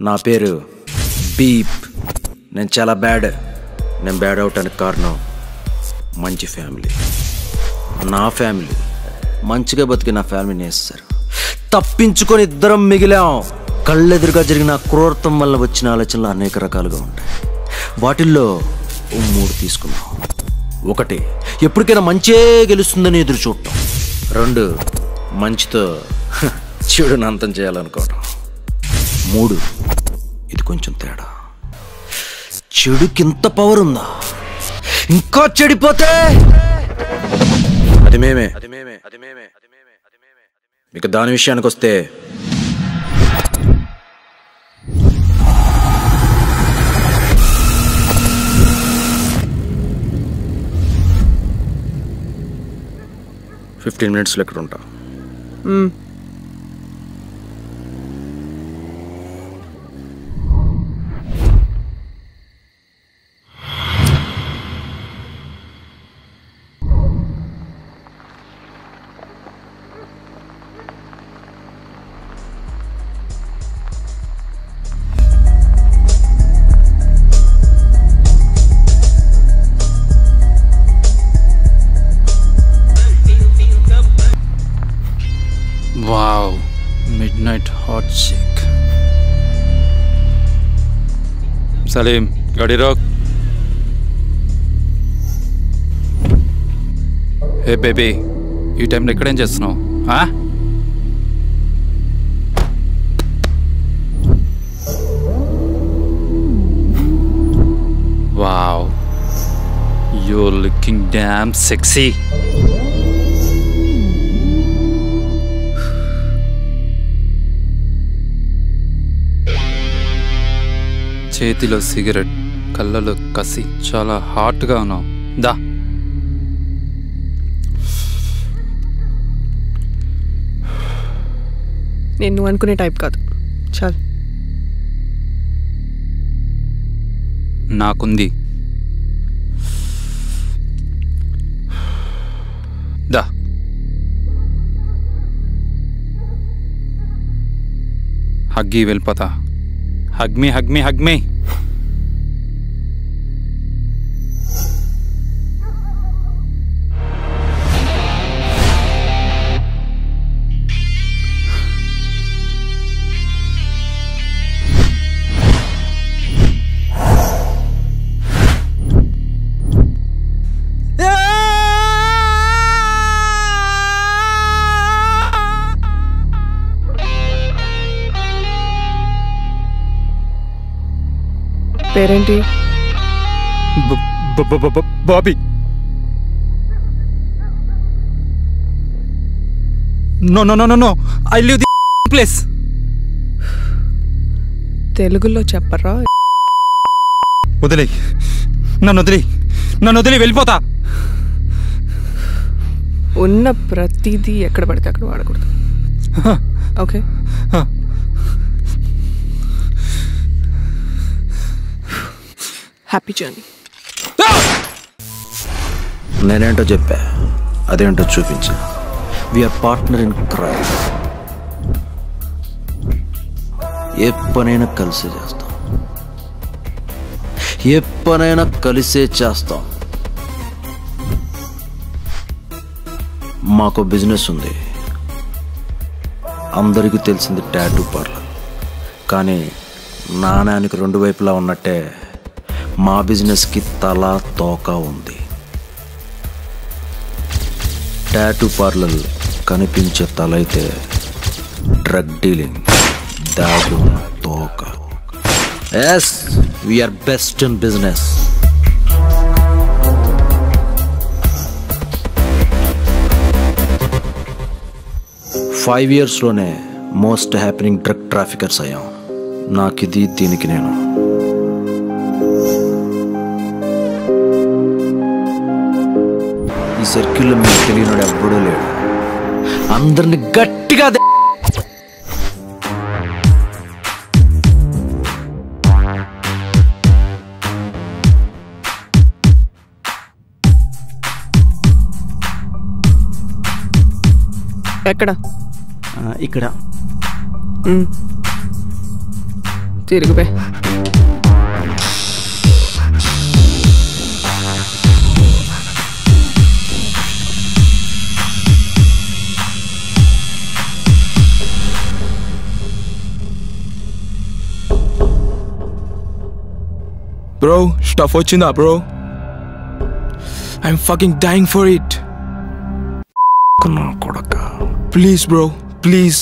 నా పేరు బీప్. నేను చాలా బ్యాడ్. నేను బ్యాడ్ అవటానికి కారణం మంచి ఫ్యామిలీ. నా ఫ్యామిలీ మంచిగా బతికి నా ఫ్యామిలీని వేస్తారు. తప్పించుకొని ఇద్దరం మిగిలాం. కళ్ళెదురుగా జరిగిన క్రూరత్వం వల్ల వచ్చిన ఆలోచనలు అనేక రకాలుగా ఉంటాయి. వాటిల్లో 3 తీసుకున్నాం. 1, ఎప్పటికైనా మంచే గెలుస్తుందని ఎదురు చూడటం. 2, మంచితో చెడుని అంతం చేయాలనుకోవటం. 3, ఇది కొంచెం తేడా. చెడుకింత పవర్ ఉందా? ఇంకా చెడిపోతే అది మేమే. మీకు దాని విషయానికి వస్తే ఫిఫ్టీన్ మినిట్స్లో ఎక్కడ ఉంటా? Wow, midnight hot chick. Salim, gadi rok. Hey baby, ఈ టైంలో ఎక్కడేం చేస్తున్నావు? Wow, you're looking damn sexy. చేతిలో సిగరెట్, కళ్ళలో కసి, చాలా హాట్గా ఉన్నావు. దా నేను నువ్వు అనుకునే టైప్ కాదు. చాలు. నాకుంది. దా హగ్గి వెళ్ళిపోతా. Hug me, hug me, hug me. పేరేంటి? Bobby. No no no no no, I leave the place. తెలుగులో చెప్పరా? వదిలేయ్, నన్ను వదిలేయ్, వెళ్ళిపోతా. ఉన్న ప్రతిదీ ఎక్కడ పడితే అక్కడ వాడకూడదు. ఓకే? Happy journey. నేనేంటో చెప్పా, అదేంటో చూపించా. We are partner in crime. ఏ పనైనా కలిసే చేస్తాం. ఏ పనైనా కలిసే చేస్తాం. మాకు బిజినెస్ ఉంది. అందరికీ తెలిసింది టాటూ పార్లర్. కానీ నాణానికి 2 వైపులా ఉన్నట్టే మా బిజినెస్కి తల తోక ఉంది. టాటూ పార్లర్ కనిపించే తల అయితే డ్రగ్ డీలింగ్ దాగున్న తోక. Yes, we are best in business. Five ఇయర్స్లోనే మోస్ట్ హ్యాపెనింగ్ డ్రగ్ ట్రాఫికర్స్ అయ్యాం. నాకిది, దీనికి నేను. ఈ సర్కిల్లో మీకు తెలియనాడు ఎప్పుడూ లేడు. అందరిని గట్టిగా ఎక్కడ? ఇక్కడ తిరుగుబే. Bro, stuff వచ్చిందా bro? I'm fucking dying for it. నా కొడక. Please bro, please.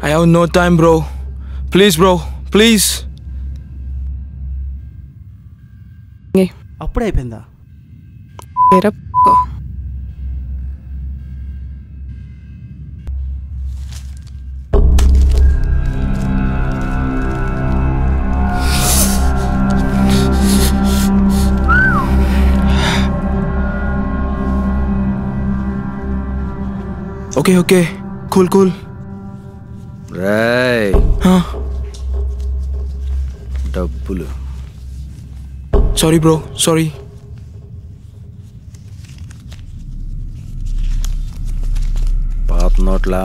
I have no time bro. Please bro, please. అప్పుడే అయిపోయిందా? ఏరా పో. Okay. Cool. రేయ్, Huh? డబ్బులు. Sorry bro, sorry. పాత నోట్లా?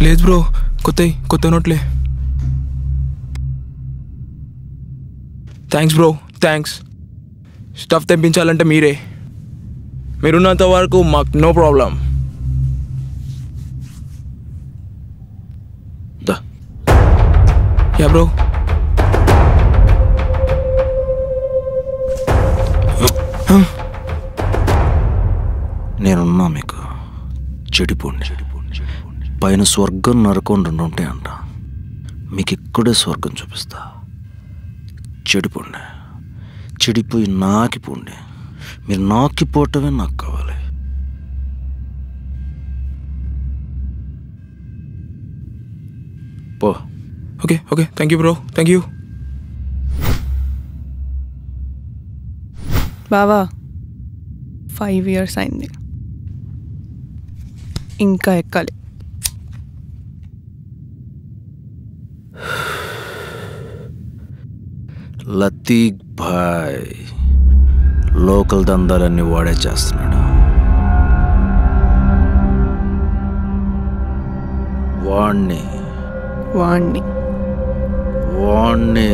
లేదు బ్రో, కొత్త నోట్లే. Thanks bro, thanks. స్టఫ్ తెప్పించాలంటే మీరున్నంత వరకు మాకు నో ప్రాబ్లం. దా. Yeah bro. నేనున్నా మీకు. చెడిపోండి. పైన స్వర్గం నరకం రెండు ఉంటాయంట. మీకు ఇక్కడే స్వర్గం చూపిస్తా. చెడిపోండి. చెడిపోయి నాకిపోండి. మీరు నాకిపోవటమే నాకు కావాలి. పో. Okay thank you bro, thank you. బావా 5 years అయింది, ఇంకా ఎక్కాలి. లతీక్ భాయ్ లోకల్ దందాలన్నీ వాడే చేస్తున్నాడు. వాణ్ణి వాణ్ణి వాణ్ణి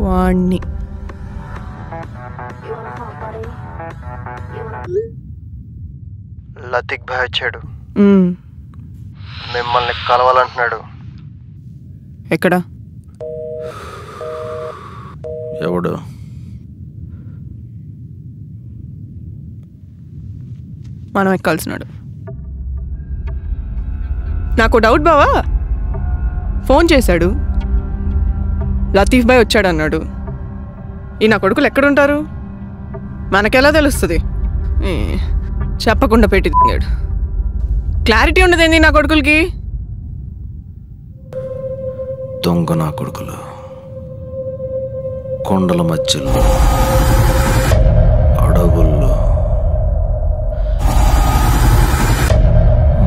వాణ్ణి లతిక్ భాయ్ వచ్చాడు, మ్మ్. మిమ్మల్ని కలవాలంటున్నాడు. ఎక్కడ? ఎవడు? మనం ఎక్కాల్సినాడు. నాకు డౌట్ బావా, ఫోన్ చేశాడు, లతీఫ్ భాయ్ వచ్చాడు అన్నాడు. ఈ నా కొడుకులు ఎక్కడుంటారు మనకెలా తెలుస్తుంది? చెప్పకుండా పెట్టి తిన్నాడు. క్లారిటీ ఉండదేంది నా కొడుకులకి? దొంగ నా కొడుకులు కొండల మధ్యలో, అడవుల్లో,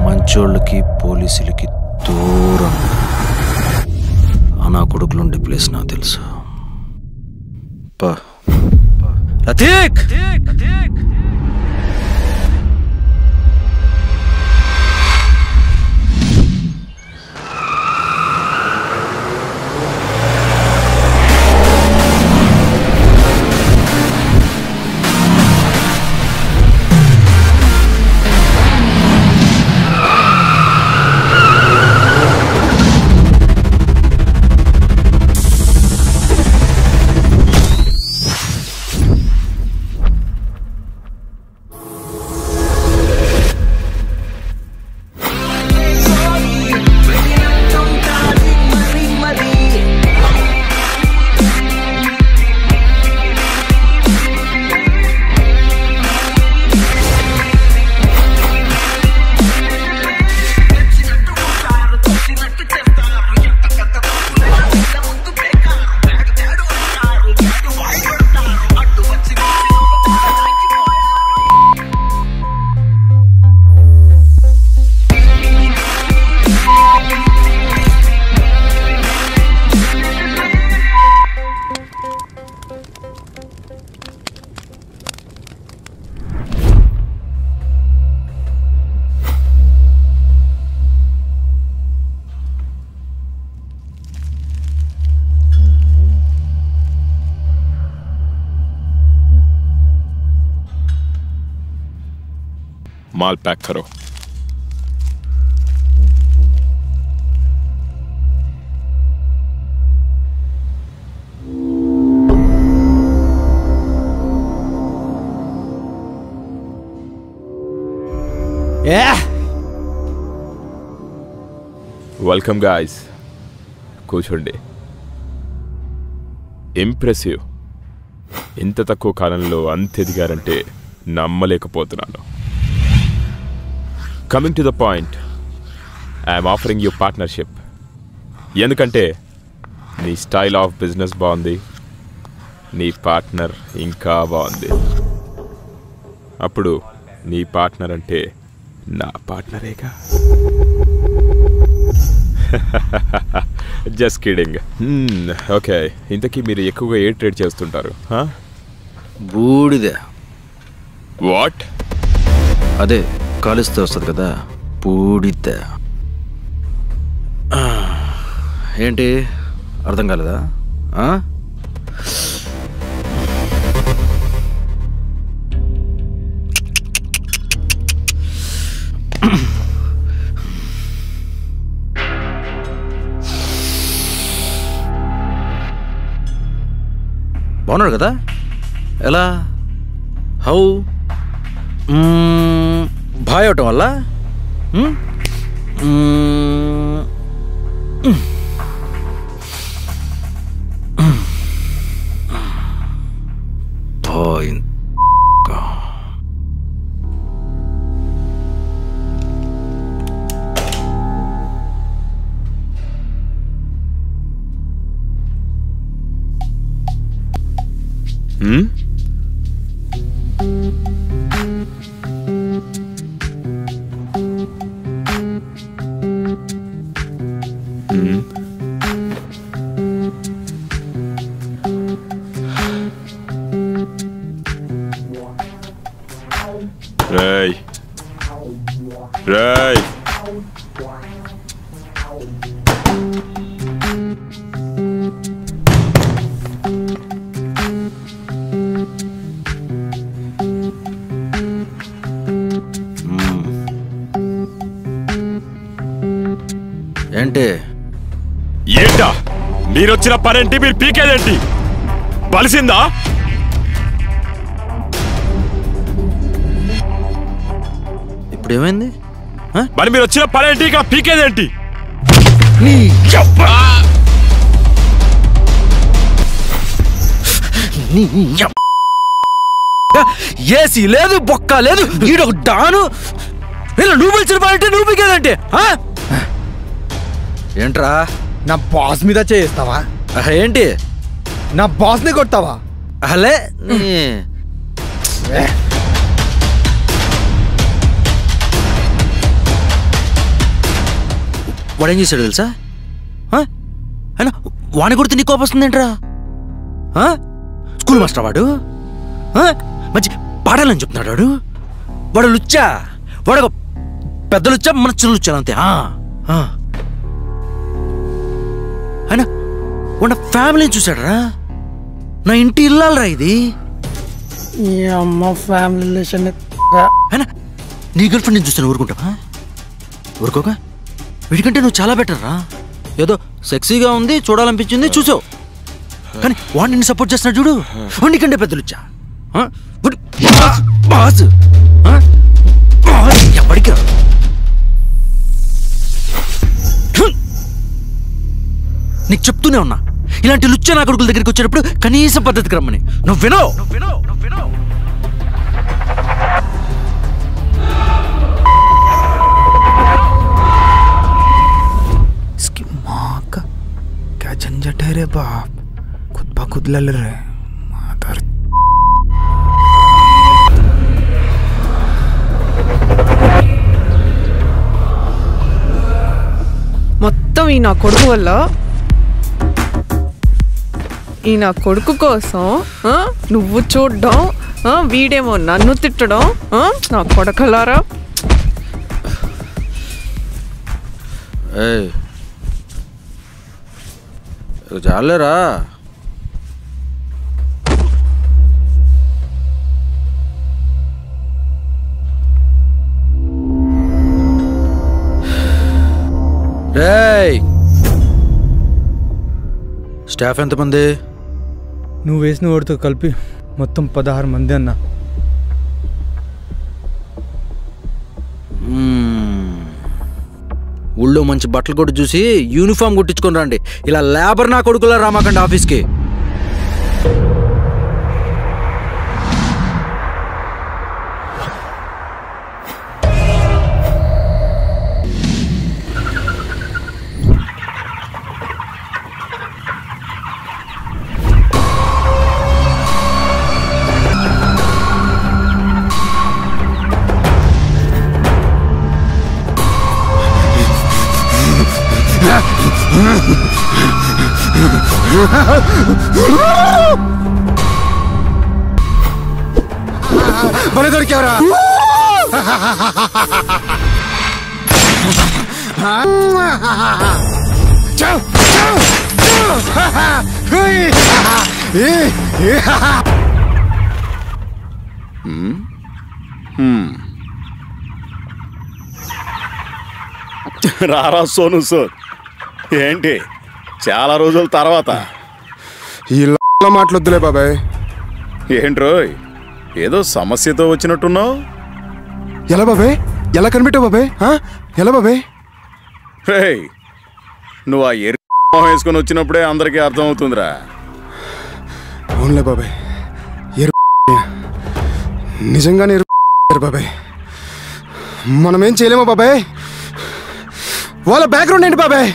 మంచోళ్ళకి పోలీసులకి దూరంగా ఆ నా కొడుకులు ఉండే ప్లేస్ నాకు తెలుసు. లతీక్! माल पैक करो। వెల్కమ్ గాయ్స్, కూర్చోండి. ఇంప్రెసివ్. ఇంత తక్కువ కాలంలో అంత ఎదిగారంటే నమ్మలేకపోతున్నాను. Coming to the point, I'm offering you partnership. ఎందుకంటే నీ స్టైల్ ఆఫ్ బిజినెస్ బాగుంది, నీ పార్ట్నర్ ఇంకా బాగుంది. అప్పుడు నీ పార్ట్నర్ అంటే నా పార్ట్నరేగా. Just kidding. ఓకే, ఇంతకీ మీరు ఎక్కువగా ఏ ట్రేడ్ చేస్తుంటారు? బూడిదే. వాట్? అదే కాలిస్తే వస్తుంది కదా, బూడిదే. ఏంటి అర్థం కాలేదా? బాగున్నాడు కదా? ఎలా? హౌ? బాయ్ అవటం వల్ల? రేయ్ రేయ్, ఏంటి? ఏంటా మీరొచ్చిన పనేంటి? మీరు పీకేదేంటి? బలిసిందా? ఇప్పుడు ఏమైంది? మరి మీరు వచ్చిన పనేంటి? ఇక్కడ పీకేదేంటి? ఏసీ లేదు, బొక్క లేదు, ఈడొక డాను. నువ్వు పిలిచిన పనంటే నువ్వు పీకేదంటే ఏంట్రా? నా బాస్ మీద చేస్తావా? ఏంటి? నా బాస్ ని కొడతావా? అలే వాడేం చేశాడు తెలుసా? అయినా వాడిని కొడితే నీ కోపం వస్తుందేంట్రా? స్కూల్ మాస్టర్ వాడు, మంచి పాఠాలని చెప్తున్నాడు వాడు. వాడు లుచ్చా, వాడు పెద్ద లుచ్చా, మన చిన్న లుచ్చాను అంతే. అయినా వాడు ఫ్యామిలీని చూశాడరా. నా ఇంటి ఇల్లాలరా ఇది. అమ్మ ఫ్యామిలీ రిలేషన్. అయినా నీ గర్ల్ ఫ్రెండ్ని చూస్తే ఊరుకుంటావా? ఊరుకోగా. వీడికంటే నువ్వు చాలా బెటర్ రా. ఏదో సెక్సీగా ఉంది, చూడాలనిపించింది, చూసావు. కానీ వాడిని నిన్ను సపోర్ట్ చేస్తున్నాడు చూడు. నీకంటే పెద్దలు వచ్చా ఎప్పటికి నీకు చెప్తూనే ఉన్నా, ఇలాంటి లుచ్చ నా కొడుకుల దగ్గరికి వచ్చేటప్పుడు కనీస పద్ధతికి రమ్మని. నువ్వు వినో. क्या झंझट है रे बाप, खुद ब खुद लड़ रहे मादर. మొత్తం ఈ నా కొడుకు వల్ల, ఈ నా కొడుకు కోసం నువ్వు చూడడం, వీడేమో నన్ను తిట్టడం. నా కొడకలారా. చాలేరా. రేయ్ స్టాఫ్ ఎంతమంది? నువ్వు వేసిన వాడితో కలిపి మొత్తం 16 మంది అన్న. ఊళ్ళో మంచి బట్టలు కొట్టి చూసి యూనిఫామ్ కుట్టించుకొని రండి. ఇలా లేబర్ నా కొడుకులా రామాకండి ఆఫీస్కి. భలే దొరికేవరా. రారా సోను సార్, ఏంటి చాలా రోజుల తర్వాత? ఈ మాటలొద్దులే బాబాయ్. ఏంట్రోయ్ ఏదో సమస్యతో వచ్చినట్టున్నావు? ఎలా బాబాయ్, ఎలా కనిపెట్టావు బాబాయ్? ఎలా బాబాయ్? రేయ్ నువ్వు ఆ ఎర్ర వేసుకొని వచ్చినప్పుడే అందరికీ అర్థమవుతుందిరా. అవునులే బాబాయ్, నిజంగానే బాబాయ్. మనమేం చేయలేమా బాబాయ్? వాళ్ళ బ్యాక్గ్రౌండ్ ఏంటి బాబాయ్?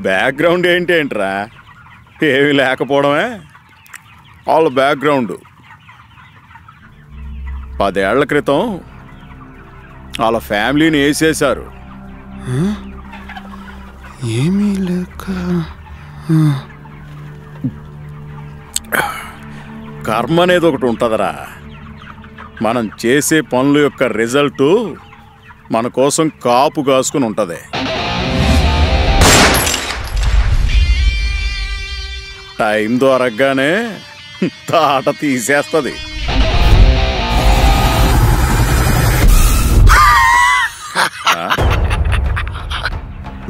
బ్యాక్గ్రౌండ్ ఏంటేంట్రా, ఏమీ లేకపోవడమే. వాళ్ళ బ్యాక్గ్రౌండ్ 10 ఏళ్ల క్రితం వాళ్ళ ఫ్యామిలీని వేసేశారు. ఏమీ లేక కర్మ అనేది ఒకటి ఉంటుందిరా. మనం చేసే పనుల యొక్క రిజల్టు మన కోసం కాపు కాసుకుని ఉంటుంది. టైం దొరకగానే తాట తీసేస్తుంది.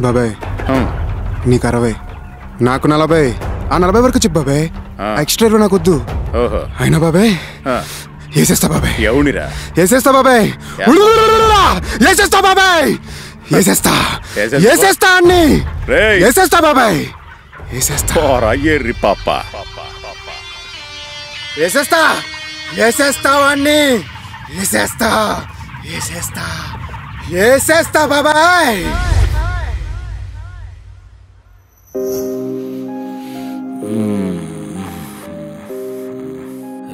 బాబాయ్ నీకు 60, నాకు 40. ఆ 40 వరకు చెప్పు బాబాయ్. ఎక్స్ట్రా నాకు వద్దు. అయినా బాబాయ్ వేసేస్తా బాబాయ్. ఎవనిరా వేసేస్తా బాబాయ్, వేసేస్తా బాబాయ్, వేసేస్తా అన్ని వేసేస్తా బాబాయ్, ఎర్రి పాప వేసేస్తా, వేసేస్తా వాణ్ణి, వేసేస్తా, వేసేస్తా, వేసేస్తా బాబాయ్.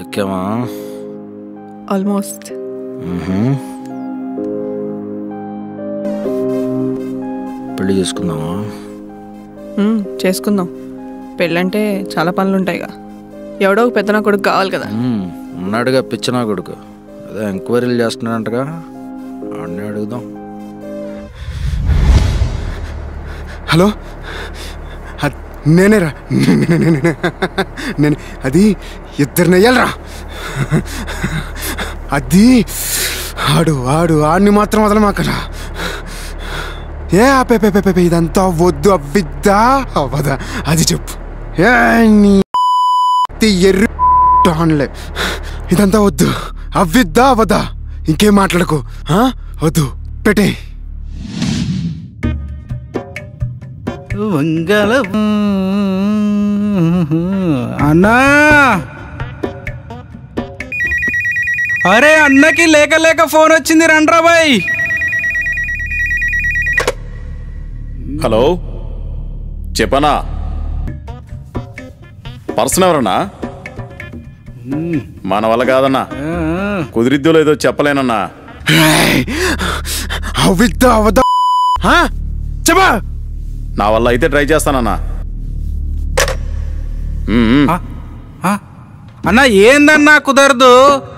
ఎక్కామా? ఆల్మోస్ట్. పెళ్లి చేసుకుందామా? చేసుకుందాం. పెళ్ళంటే చాలా పనులు ఉంటాయిగా. ఎవడో ఒక పెద్ద నా కొడుకు కావాలి కదా. ఉన్నాడుగా పిచ్చనా కొడుకు, అదే ఎంక్వైరీలు చేస్తున్నాడంటగా, అన్నీ అడుగుదాం. హలో, నేనేరా, నేను అది 2 నెయ్యాలరా. అది ఆడిని మాత్రం వదలమాకరా. ఏ ఆపే ఇదంతా వద్దు, అవ్విద్దా అవ్వదా అది చెప్పు. ఎర్రలే ఇదంతా వద్దు, అవ్విద్దా అవ్వదా, ఇంకేం మాట్లాడకు. వద్దు, పెట్టే. వంగల అన్నా, అరే అన్నకి లేక లేక ఫోన్ వచ్చింది, రండ్రా బాయ్. హలో చెప్పనా? పర్సన్ ఎవరన్నా? మన వల్ల కాదన్నా, కుదిరిద్దో లేదో చెప్పలేనన్నా. అవ్విద్దా అవ్వదా చెప్పా. నా వల్ల అయితే ట్రై చేస్తానన్నా. అన్నా ఏందన్నా కుదరదు,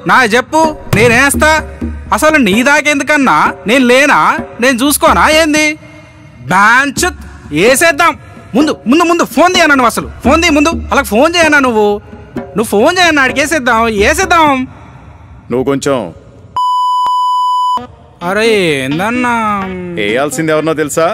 నా చెప్పు, నేనేస్తా. అసలు నీ దాకెందుకన్నా, నేను లేనా, నేను చూసుకోనా ఏంది? బ్యాంచ్ వేసేద్దాం. ముందు ముందు ముందు ఫోన్ చేయన్నా, నువ్వు అసలు ఫోన్ చేయి ముందు. అలా ఫోన్ చేయన్నా, నువ్వు ఫోన్ చేయన్నా, ఆడికి వేసేద్దాం. నువ్వు కొంచెం అరే ఏందన్నా వేయాల్సింది ఎవరినో తెలుసా?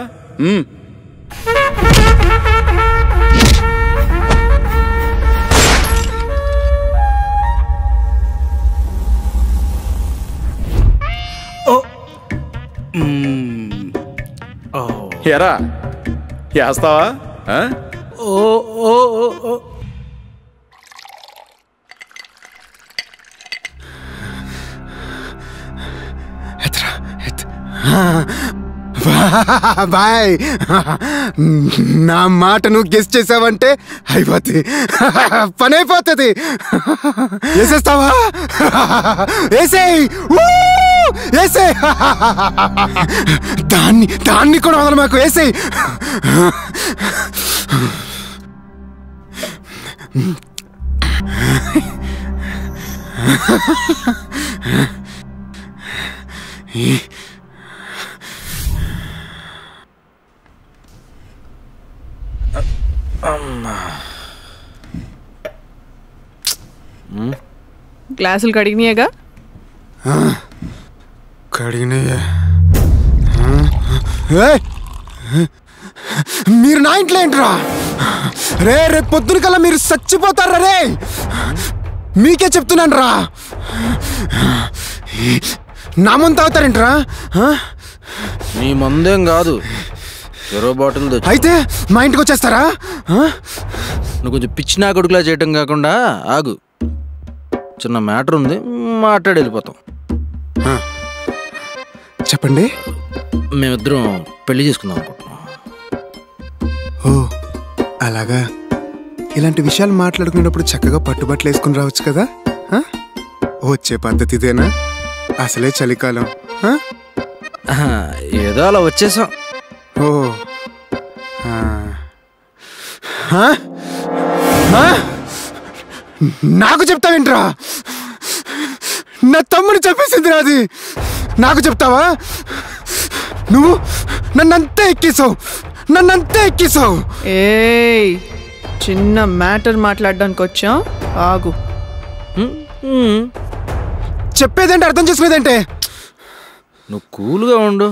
ఎరా వేస్తావా? ఓ ఓ ఓ బాయ్, నా మాట నువ్వు గెస్ట్ చేసావంటే అయిపోతుంది, పని అయిపోతుంది. వేసేస్తావా? వేసేయ్, వేసేయ్. దాన్ని కూడా వదల మాకు, వేసేయ్. గ్లాసులు కడిగినాయేగా? కడిగినాయే. మీరు నా ఇంట్లో ఏంట్రా? రేపు పొద్దున కల్లా మీరు చచ్చిపోతారా రే? మీకే చెప్తున్నాను రా. నా ముందు తాగుతారేంట్రా? నీ మందేం కాదు, చెరో బాటిల్ తెచ్చు. అయితే మా ఇంటికి వచ్చేస్తారా? నువ్వు కొంచెం పిచ్చినా కొడుకులా చేయటం కాకుండా ఆగు, చిన్న మ్యాటర్ ఉంది, మాట్లాడి వెళ్ళిపోతాం. చెప్పండి. మేమిద్దరం పెళ్లి చేసుకుందాం అనుకుంటున్నాం. ఓ అలాగా. ఇలాంటి విషయాలు మాట్లాడుకునేటప్పుడు చక్కగా పట్టుబట్టలు వేసుకుని రావచ్చు కదా. వచ్చే పద్ధతి ఇదేనా? అసలే చలికాలం. ఏదో అలా వచ్చేసాం. ఓ నాకు చెప్తావేంట్రా? నా తమ్ముని చంపేసింది రాది, నాకు చెప్తావా? నువ్వు నన్నంతా ఎక్కిసావు. ఏయ్, చిన్న మ్యాటర్ మాట్లాడడానికి వచ్చాం, ఆగు. చెప్పేదంటే అర్థం చేసుకునేదంటే. నువ్వు కూల్గా ఉండు.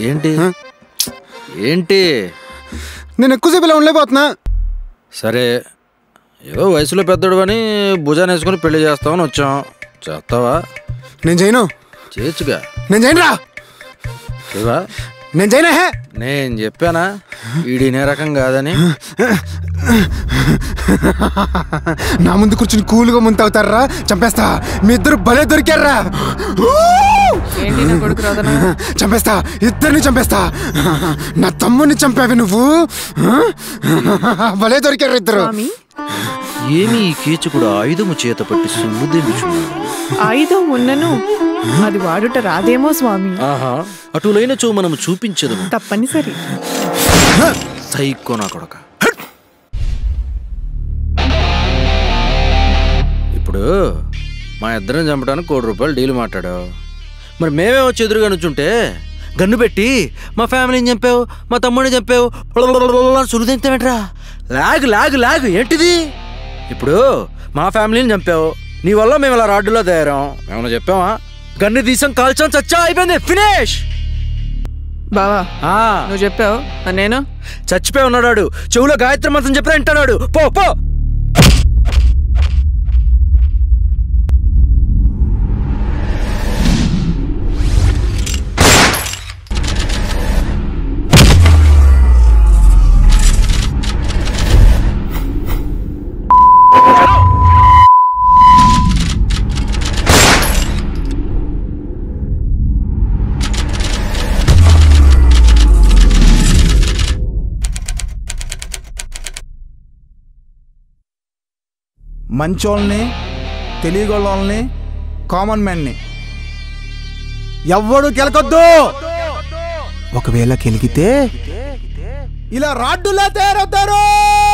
ఏంటి ఏంటి నేను ఎక్కువసేపు ఇలా ఉండలేకపోతున్నా. సరే, ఏదో వయసులో పెద్దడు అని భుజాన్ని వేసుకుని పెళ్లి చేస్తామని వచ్చాం. చేస్తావా? నేను చేయను. చేయొచ్చుగా. నేను చేయనురా. ఇవా నేను చేయనా? హే, నేను చెప్పానా వీడినే రకం కాదని? నా ముందు కూర్చుని కూలుగా ముంతవుతారా? చంపేస్తా. మీ ఇద్దరు భలే దొరికారా. చంపేస్తా, ఇద్దరిని చంపేస్తా. నా తమ్ముడిని చంపావి నువ్వు. భలే దొరికారు ఇద్దరు. ఏమి ఈ కీచకుడు ఆయుధము చేత పట్టి సుమ్ముదించున్నాడు. ఆయుధం ఉన్నను అది వాడుట రాదేమో స్వామి. ఆహా, అటులైన చూ మనము చూపించదు. తప్పనిసరి. సైకో నా కొడక. ఇప్పుడు మా ఇద్దరిని చంపడానికి ₹1 డీల్ మాట్లాడావు. మరి మేమే వచ్చి ఎదురుగా నుంచుంటే గన్ను పెట్టి మా ఫ్యామిలీని చంపావు, మా తమ్ముడిని చంపావు సులుదెంతేంట్రా? లాగు లాగు లాగు ఏంటిది? ఇప్పుడు మా ఫ్యామిలీని చంపావు, నీ వల్ల మేము ఇలా రాడ్డులో తయారాం. ఏమన్నా చెప్పావా? గన్ను తీసాం, కాల్చాం, చచ్చా, అయిపోయింది, ఫినిష్. బావా నువ్వు చెప్పావు, నేను చచ్చిపోయి ఉన్నాడు. చెవులో గాయత్రి మంత్రం చెప్పినా వింటున్నాడు. పో పో. మంచోళ్ళని, తెలియగోళ్ళని, కామన్ మ్యాన్ని ఎవ్వడు కెలకొద్దు. ఒకవేళ కెలిగితే ఇలా రాడ్డులా తయారవుతారు. ఏంటి నా కొడుకు రాదనా? చంపేస్తా. ఇద్దరిని చంపేస్తా. నా తమ్ముడిని చంపావి నువ్వు. నా కొడుకు రాదనా?